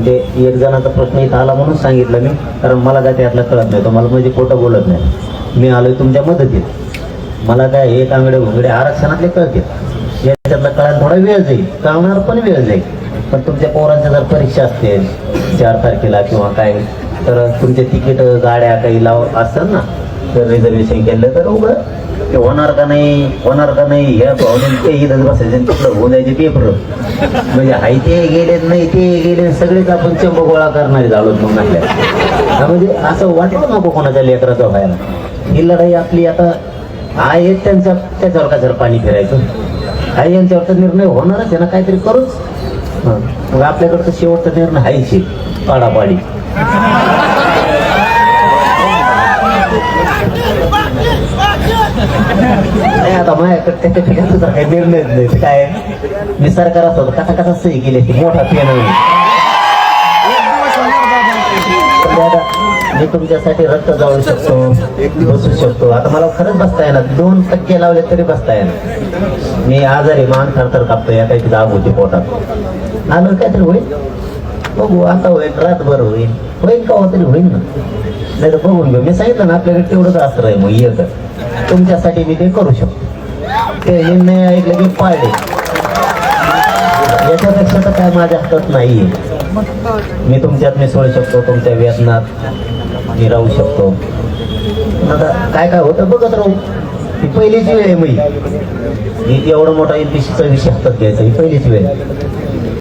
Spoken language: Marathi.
ते एक जणाचा प्रश्न इथं आला म्हणून सांगितलं मी, कारण मला काय त्यातलं कळत नाही, तो मला म्हणजे खोटं बोलत नाही. मी आलोय तुमच्या मदतीत. मला काय हे तांगडे भुंगडे आरक्षणातले कळते, याच्यातला कळायला थोडा वेळ जाईल, कळणार पण वेळ जाईल. पण तुमच्या पोरांच्या जर परीक्षा असते 4 तारखेला किंवा काय, तर तुमचे तिकीट गाड्या काही लाव असतात ना, तर रिझर्वेशन केलं तर उघड ते होणार का नाही ह्या भावने ते इथंच बसायचे, तिकडं होऊन जायचे पेपर. म्हणजे हाय ते गेले नाही ते गेले, सगळेच आपण चंब गोळा करणारे झालो मग नाटल्या. म्हणजे असं वाटलं नको कोणाच्या लेकराचं व्हायला. ही लढाई आपली आता आहे, त्याच्यावर कशावर पाणी फिरायचं. काही यांच्यावर तर निर्णय होणारच आहे ना, काहीतरी करूच. मग आपल्याकडचं शेवटचा निर्णय हायची पाडापाडी. नाही आता माझ्याकडे त्याच्या तुझा काही निर्णय नाही. काय मी सरकार असतो कसा सही केली ती मोठा पेन. मी तुमच्यासाठी रक्त जाळू शकतो, बसू शकतो. आता मला खरंच बसता येणार, 2% लावले तरी बसता येणार. मी आजारी मान थरथर कापतो, या काही दाग होती पोटात. आलं काहीतरी होईल, बघू आता होईल, रातभर होईल का तरी होईल ना. नाही तर बघून घेऊ. मी सांगितलं ना आपल्याकडे तेवढंच अस्त्र आहे. मग एक तुमच्यासाठी मी ते करू शकतो. ते निर्णय ऐकले की पाळले, याच्यापेक्षा तर काय माझ्या हातात नाहीये. मी तुमच्यात मिसळू शकतो, तुमच्या व्यसनात मी राहू शकतो. आता काय काय होतं बघत राहू. ही पहिलीची वेळ आहे. मी एवढा मोठा MPSCचा विषय हातात घ्यायचा, ही पहिलीची वेळ.